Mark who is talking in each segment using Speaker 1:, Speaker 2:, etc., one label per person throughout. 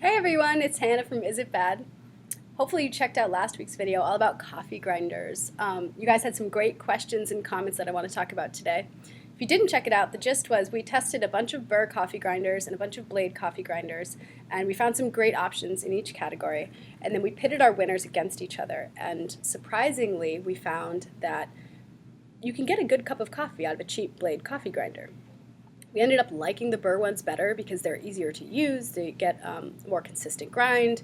Speaker 1: Hey everyone, it's Hannah from Is It Bad? Hopefully you checked out last week's video all about coffee grinders. You guys had some great questions and comments that I want to talk about today. If you didn't check it out, the gist was we tested a bunch of burr coffee grinders and a bunch of blade coffee grinders, and we found some great options in each category, and then we pitted our winners against each other, and surprisingly we found that you can get a good cup of coffee out of a cheap blade coffee grinder. We ended up liking the burr ones better because they're easier to use, they get more consistent grind,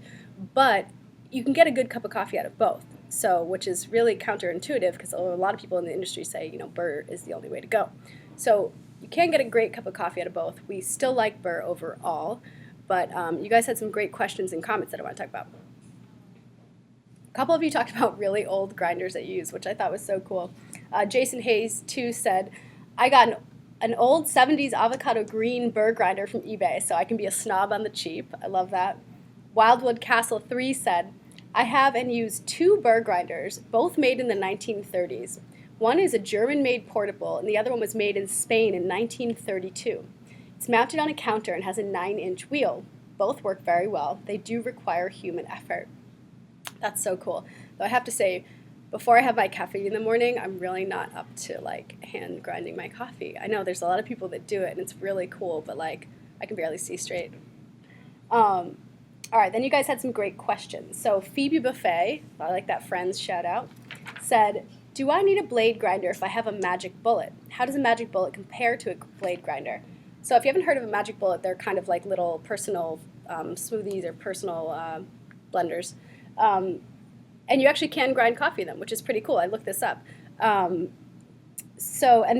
Speaker 1: but you can get a good cup of coffee out of both. So, which is really counterintuitive because a lot of people in the industry say, burr is the only way to go. So you can get a great cup of coffee out of both. We still like burr overall, but you guys had some great questions and comments that I want to talk about. A couple of you talked about really old grinders that you use, which I thought was so cool. Jason Hayes, too, said, I got an old 70s avocado green burr grinder from eBay, so I can be a snob on the cheap. I love that. Wildwood Castle 3 said, I have and use two burr grinders, both made in the 1930s. One is a German-made portable, and the other one was made in Spain in 1932. It's mounted on a counter and has a 9-inch wheel. Both work very well. They do require human effort. That's so cool. Though I have to say, before I have my caffeine in the morning, I'm really not up to hand grinding my coffee. I know there's a lot of people that do it and it's really cool, but I can barely see straight. All right, then you guys had some great questions. So Phoebe Buffet, I like that Friends shout out, said, do I need a blade grinder if I have a magic bullet? How does a magic bullet compare to a blade grinder? So if you haven't heard of a magic bullet, they're kind of like little personal smoothies or personal blenders. And you actually can grind coffee in them, which is pretty cool. I looked this up. And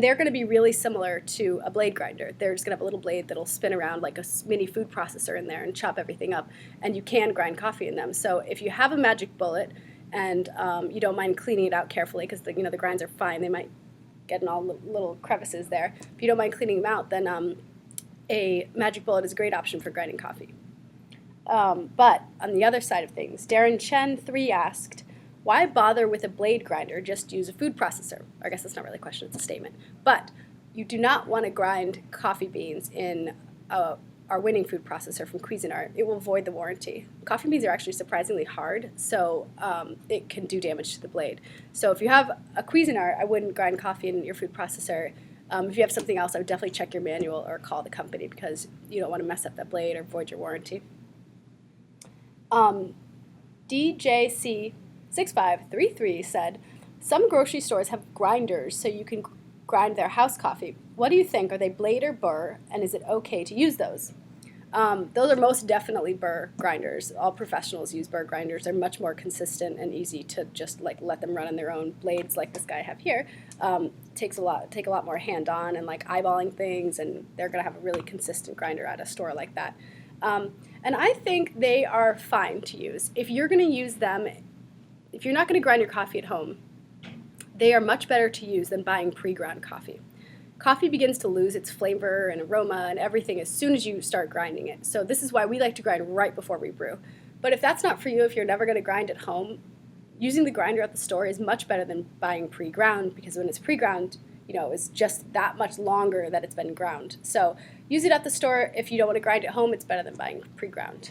Speaker 1: they're going to be really similar to a blade grinder. They're just going to have a little blade that'll spin around like a mini food processor in there and chop everything up. And you can grind coffee in them. So if you have a magic bullet and you don't mind cleaning it out carefully, because the grinds are fine, they might get in all little crevices there. If you don't mind cleaning them out, then a magic bullet is a great option for grinding coffee. But on the other side of things, Darren Chen 3 asked, why bother with a blade grinder? Just use a food processor. I guess that's not really a question, it's a statement. But you do not want to grind coffee beans in our winning food processor from Cuisinart. It will void the warranty. Coffee beans are actually surprisingly hard, so it can do damage to the blade. So if you have a Cuisinart, I wouldn't grind coffee in your food processor. If you have something else, I would definitely check your manual or call the company because you don't want to mess up that blade or void your warranty. DJC6533 said, some grocery stores have grinders so you can grind their house coffee. What do you think? Are they blade or burr, and is it okay to use those? Those are most definitely burr grinders. All professionals use burr grinders. They're much more consistent and easy to just let them run on their own. Blades like this guy I have here take a lot more hand-on and eyeballing things, and they're going to have a really consistent grinder at a store like that. And I think they are fine to use. If you're going to use them, if you're not going to grind your coffee at home, they are much better to use than buying pre-ground coffee. Coffee begins to lose its flavor and aroma and everything as soon as you start grinding it. So this is why we like to grind right before we brew. But if that's not for you, if you're never going to grind at home, using the grinder at the store is much better than buying pre-ground, because when it's pre-ground, it's just that much longer that it's been ground. So use it at the store. If you don't want to grind at home, it's better than buying pre-ground.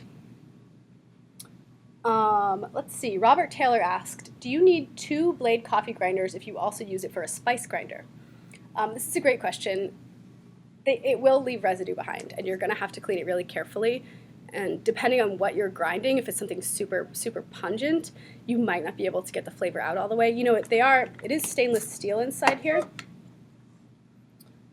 Speaker 1: Let's see. Robert Taylor asked, do you need two blade coffee grinders if you also use it for a spice grinder? This is a great question. It will leave residue behind, and you're going to have to clean it really carefully. And depending on what you're grinding, if it's something super, super pungent, you might not be able to get the flavor out all the way. It is stainless steel inside here.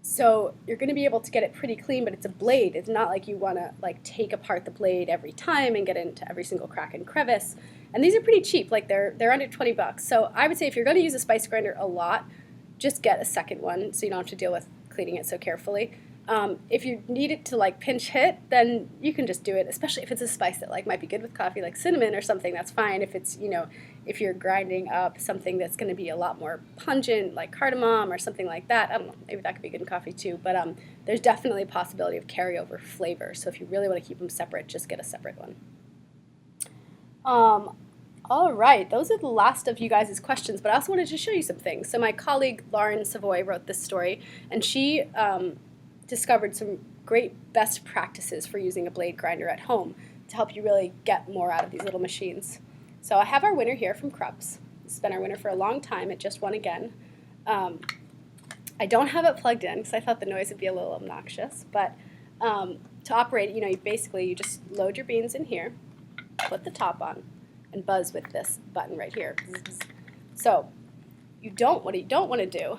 Speaker 1: So you're going to be able to get it pretty clean, but it's a blade. It's not like you want to take apart the blade every time and get into every single crack and crevice. And these are pretty cheap. They're under 20 bucks. So I would say if you're going to use a spice grinder a lot, just get a second one so you don't have to deal with cleaning it so carefully. If you need it to pinch hit, then you can just do it, especially if it's a spice that might be good with coffee, like cinnamon or something, that's fine. If it's, if you're grinding up something that's going to be a lot more pungent, like cardamom or something like that, I don't know, maybe that could be good in coffee too, but there's definitely a possibility of carryover flavor. So if you really want to keep them separate, just get a separate one. All right, those are the last of you guys' questions, but I also wanted to show you some things. So my colleague Lauren Savoy wrote this story, and she discovered some great best practices for using a blade grinder at home to help you really get more out of these little machines. So I have our winner here from Krups. It's been our winner for a long time. It just won again. I don't have it plugged in because I thought the noise would be a little obnoxious, but to operate it, you just load your beans in here, put the top on, and buzz with this button right here. So what you don't want to do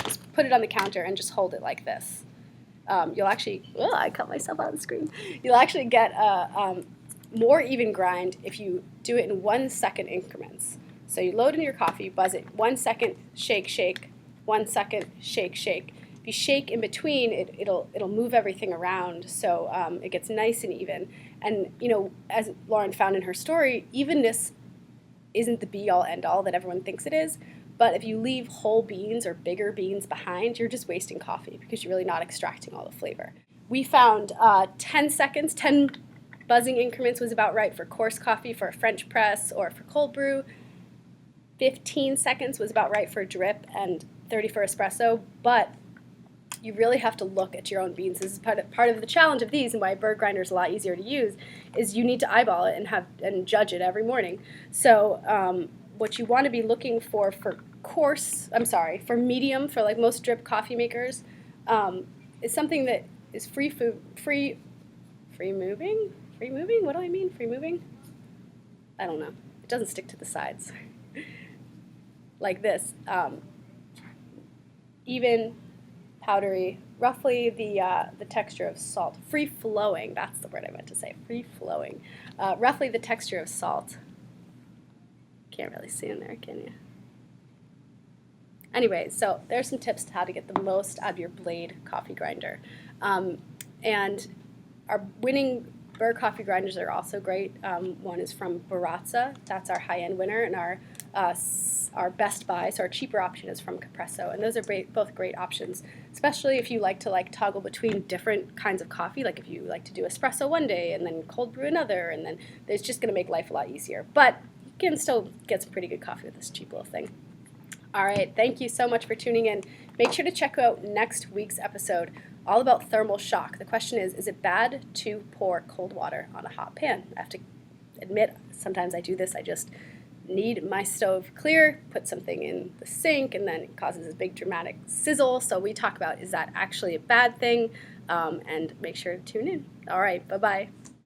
Speaker 1: is put it on the counter and just hold it like this. You'll actually, I cut myself on the screen. You'll actually get a more even grind if you do it in 1 second increments. So you load in your coffee, buzz it 1 second, shake, shake, 1 second, shake, shake. If you shake in between, it'll move everything around, so it gets nice and even. And as Lauren found in her story, evenness isn't the be-all, end-all that everyone thinks it is. But if you leave whole beans or bigger beans behind, you're just wasting coffee because you're really not extracting all the flavor. We found 10 seconds, 10 buzzing increments was about right for coarse coffee, for a French press, or for cold brew. 15 seconds was about right for drip, and 30 for espresso. But you really have to look at your own beans. This is part of the challenge of these, and why a bird grinder is a lot easier to use, is you need to eyeball it and judge it every morning. So what you want to be looking for for medium, for like most drip coffee makers, is something that is free moving. What do I mean? Free moving? I don't know. It doesn't stick to the sides. Like this. Even, powdery, roughly the texture of salt. Free flowing, that's the word I meant to say. Free flowing. Roughly the texture of salt. Can't really see in there, can you? Anyway, so there's some tips to how to get the most out of your blade coffee grinder. And our winning Burr coffee grinders are also great. One is from Baratza. That's our high-end winner, and our best buy, so our cheaper option, is from Capresso. And those are both great options, especially if you like to toggle between different kinds of coffee. Like if you like to do espresso one day and then cold brew another, and then it's just going to make life a lot easier. But you can still get some pretty good coffee with this cheap little thing. All right, thank you so much for tuning in. Make sure to check out next week's episode, all about thermal shock. The question is it bad to pour cold water on a hot pan? I have to admit, sometimes I do this. I just need my stove clear, put something in the sink, and then it causes a big dramatic sizzle. So we talk about, is that actually a bad thing? And make sure to tune in. All right, bye-bye.